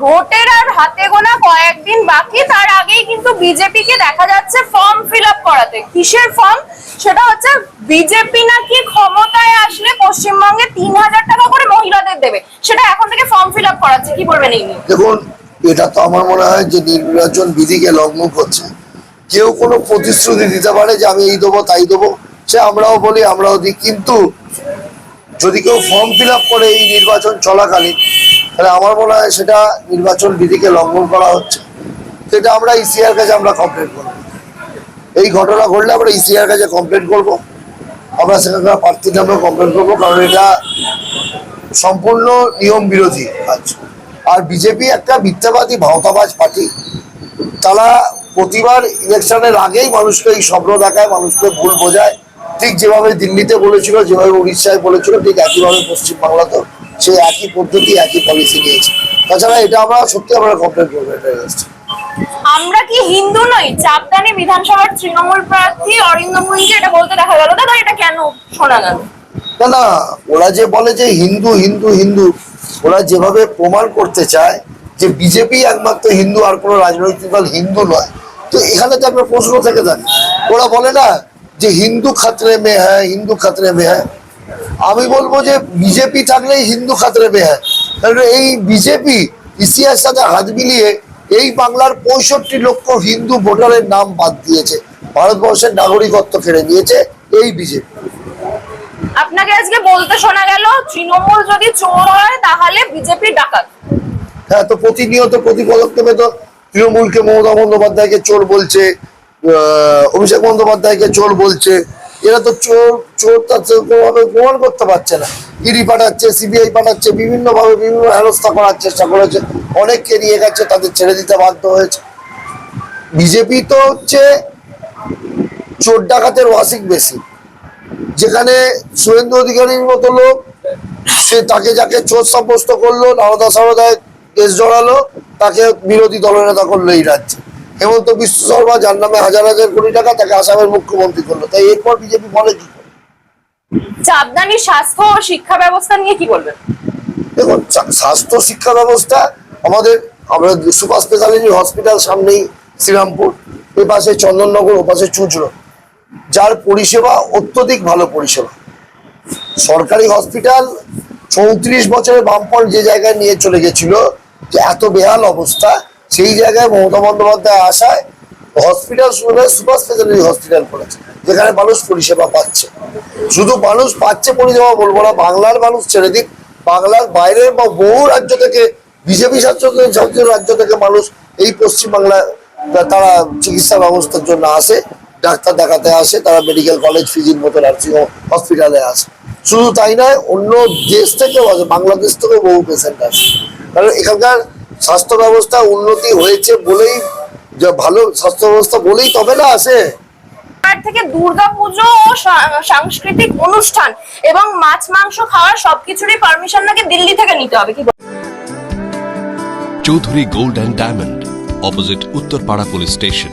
ভোটের আর হাতে গোনা কয়েকদিন বাকি, তার আগেই কিন্তু বিজেপি কে দেখা যাচ্ছে ফর্ম ফিল আপ করাতে। কিসের ফর্ম? সেটা হচ্ছে বিজেপি নাকি ক্ষমতায় আসলে পশ্চিমবঙ্গে 3000 টাকা করে মহিলাদের দেবে, সেটা এখন থেকে ফর্ম ফিল আপ করাচ্ছে। কি বলবেন এই নিয়ে? দেখুন, এটা তো আমার মনে হয় যে নির্বাচন বিধিকে লঙ্ঘন করছে। কেউ কোনো প্রতিশ্রুতি দিতে পারে যে আমি এই দেবো তাই দেবো, সে আমরাও বলি আমরাও দিই, কিন্তু যদি কেউ ফর্ম ফিল আপ করে এই নির্বাচন চলাকালীন, তাহলে আমার মনে হয় সেটা নির্বাচন বিধিকে লঙ্ঘন করা হচ্ছে। সেটা আমরা ইসিআর কাছে আমরা কমপ্লেন করবো। এই ঘটনা ঘটলে আমরা ইসিআর কাছে কমপ্লেন করবো, আমরা সেখানকার প্রার্থীর নামে কমপ্লেন করবো, কারণ এটা সম্পূর্ণ নিয়ম বিরোধী কাজ। আর বিজেপি একটা মিথ্যাবাদী ভাওতাবাজ পার্টি। তারা প্রতিবার ইলেকশনের আগেই মানুষকে এই স্বপ্ন দেখায়, মানুষকে ভুল বোঝায়। ঠিক যেভাবে দিল্লিতে বলেছিল, যেভাবে উড়িষ্যায় বলেছিল, ঠিক একইভাবে পশ্চিমবাংলাতেও সেই একই পদ্ধতি, একই পলিসি নিয়েছে। তাছাড়া এটা আমরা সত্যি আমরা কমপ্লেন করবো। আমরা কি হিন্দু নই? চাপদানি বিধানসভার তৃণমূল প্রার্থী অরিন্দম মুন্সি এটা বলতে দেখা গেল। দাদা, এটা কেন শোনা গেল? না না, ওরা যে বলে যে হিন্দু হিন্দু হিন্দু, ওরা যেভাবে প্রমাণ করতে চায় যে বিজেপি একমাত্র হিন্দু, আর কোনো রাজনৈতিক দল হিন্দু নয়, তো এখানে তো একটা প্রশ্ন থেকে থাকে। ওরা বলে না যে হিন্দু খাতরে মে হ্যাঁ, হিন্দু খাতরে মে হ্যাঁ। আমি বলবো যে বিজেপি থাকলেই হিন্দু খাতরে মে হ্যাঁ। কারণ এই বিজেপি ইসিআর সাথে হাত মিলিয়ে এই বাংলার 65 লক্ষ হিন্দু ভোটারের নাম বাদ দিয়েছে, ভারতবর্ষের নাগরিকত্ব কেড়ে নিয়েছে এই বিজেপি। আপনাকে আজকে বলতে শোনা গেল তৃণমূল যদি চোর হয় তাহলে বিজেপি ডাকাত। হ্যাঁ, তো প্রতিনিয়ত প্রতি পদক্ষেপে তো তৃণমূলকে মমতা বন্দ্যোপাধ্যায়কে চোর বলছে, অভিষেক বন্দ্যোপাধ্যায়কে চোর বলছে। এরা তো চোর চোর তার কোনোভাবে প্রমাণ করতে পারছে না। ইডি পাঠাচ্ছে, সিবিআই পাঠাচ্ছে, বিভিন্নভাবে বিভিন্ন হেনস্থা করার চেষ্টা করেছে, অনেককে নিয়ে গেছে, তাদের ছেড়ে দিতে বাধ্য হয়েছে। বিজেপি তো হচ্ছে চোর ডাকাতের ওয়াশিং মেশিন, যেখানে শুভেন্দু অধিকারীর মতো লোক, সে তাকে যাকে চোর সাব্যস্ত করলো, নারদা সারদায় কেস জড়ালো, তাকে বিরোধী দলনেতা করলো এই রাজ্যে। হেমন্ত বিশ্ব শর্মা, যার নামে হাজার হাজার কোটি টাকা, তাকে আসামের মুখ্যমন্ত্রী করলো। তাই এরপর বিজেপি বলে কি করে? চাপদানি স্বাস্থ্য ও শিক্ষা ব্যবস্থা নিয়ে কি বলবেন? দেখুন, স্বাস্থ্য শিক্ষা ব্যবস্থা আমরা সুপার স্পেশালিটি হসপিটাল সামনেই শ্রীরামপুর, এ পাশে চন্দননগর, ও পাশে চুঁচড়ো, যার পরিষেবা অত্যধিক ভালো পরিষেবা। সরকারি হসপিটাল 34 বছরের বামপন্থ যে জায়গায় নিয়ে চলে গেছিল, যে এত বেহাল অবস্থা, সেই জায়গায় মমতা বন্দ্যোপাধ্যায় আসায় হসপিটাল সুপার স্পেশালিটি হসপিটাল করেছে, যেখানে মানুষ পরিষেবা পাচ্ছে। শুধু মানুষ পাচ্ছে পরিষেবা বলবো না, বাংলার মানুষ ছেড়ে দিক, বাংলার বাইরের বা বহু রাজ্য থেকে, বিজেপি শাসিত রাজ্য থেকে মানুষ এই পশ্চিমবাংলায় তারা চিকিৎসা ব্যবস্থার জন্য আসে, ডাক্তার দেখাতে আসে, তারা মেডিকেল কলেজ, ফিজির মতো নার্সিং হসপিটালে আসে। শুধু তাই নয়, অন্য দেশ থেকেও আছে, বাংলাদেশ থেকেও বহু পেশেন্ট আছে। কারণ এখানকার স্বাস্থ্য ব্যবস্থা উন্নতি হয়েছে বলেই, যে ভালো স্বাস্থ্য ব্যবস্থা বলেই তবে না আসে। থেকে দুর্গাপুজো ও সাংস্কৃতিক অনুষ্ঠান এবং মাছ মাংস খাওয়ার সবকিছুরই পারমিশন নাকি দিল্লি থেকে নিতে হবে। কি Chowdhury gold and diamond, opposite Uttarpara police station.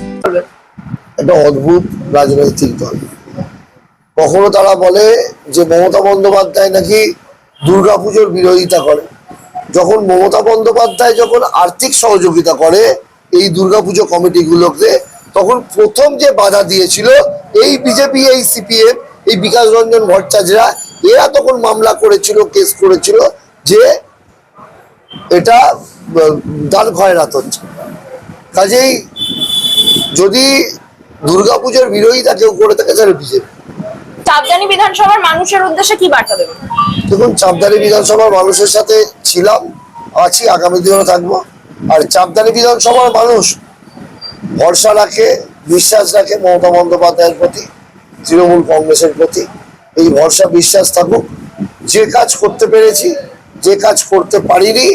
একটা অদ্ভুত রাজনৈতিক দল। কখনো তারা বলে যে মমতা বন্দ্যোপাধ্যায় নাকি দুর্গাপুজোর বিরোধিতা করে। যখন মমতা বন্দ্যোপাধ্যায় যখন আর্থিক সহযোগিতা করে এই দুর্গাপুজো কমিটিগুলোকে, তখন প্রথম যে বাধা দিয়েছিল এই বিজেপি, এই সিপিএম, এই বিকাশ রঞ্জন ভট্টাচার্যরা, এরা তখন মামলা করেছিল, কেস করেছিল যে এটা দান খয়রাত হচ্ছে। কাজেই যদি দুর্গাপুজোর বিরোধিতা কেউ করে থাকে তাহলে বিজেপি। চাপদানি বিধানসভার মানুষের উদ্দেশ্যে কি বার্তা দেবেন? দেখুন, চাপদানি বিধানসভার মানুষের সাথে ছিলাম, আছি, আগামী দিনেও থাকবো। আর চাপদানি বিধানসভার মানুষ ভরসা রাখে, বিশ্বাস রাখে মমতা বন্দ্যোপাধ্যায়ের প্রতি, তৃণমূল কংগ্রেসের প্রতি। এই ভরসা বিশ্বাস থাকুক। যে কাজ করতে পেরেছি, যে কাজ করতে পারিনি,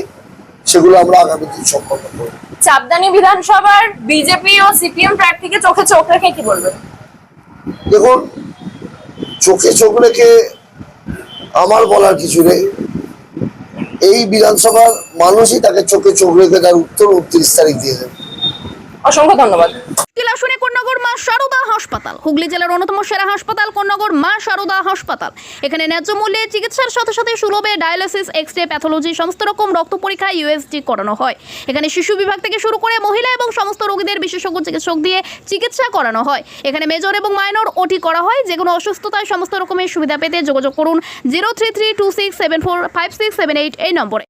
সেগুলো আমরা আগামী দিন সম্পন্ন করব। চাপদানি বিধানসভার বিজেপি ও সিপিএম প্রার্থীকে চোখে চোখ রেখে কি বলবেন? দেখুন, চোখে চোখ রেখে আমার বলার কিছু নেই। এই বিধানসভার মানুষই তাকে চোখে চোখ রেখে তার উত্তর 29 তারিখ দিয়ে দেবে। অসংখ্য ধন্যবাদ। কোন্নগর মা শারদা হাসপাতাল হুগলি জেলার অন্যতম সেরা হাসপাতাল কোন্নগর মা শারদা হাসপাতাল। এখানে ন্যায্য মূল্যে চিকিৎসার সাথে সাথে সুলভে ডায়ালিসিস, এক্স-রে, প্যাথোলজি, সমস্ত রকম রক্ত পরীক্ষা, ইউএসজি করানো হয়। এখানে শিশু বিভাগ থেকে শুরু করে মহিলা এবং সমস্ত রোগীদের বিশেষজ্ঞ চিকিৎসক দিয়ে চিকিৎসা করানো হয়। এখানে মেজর এবং মাইনর ওটি করা হয়। যে কোনো অসুস্থতায় সমস্ত রকমের সুবিধা পেতে যোগাযোগ করুন 03326745678 এই নম্বরে।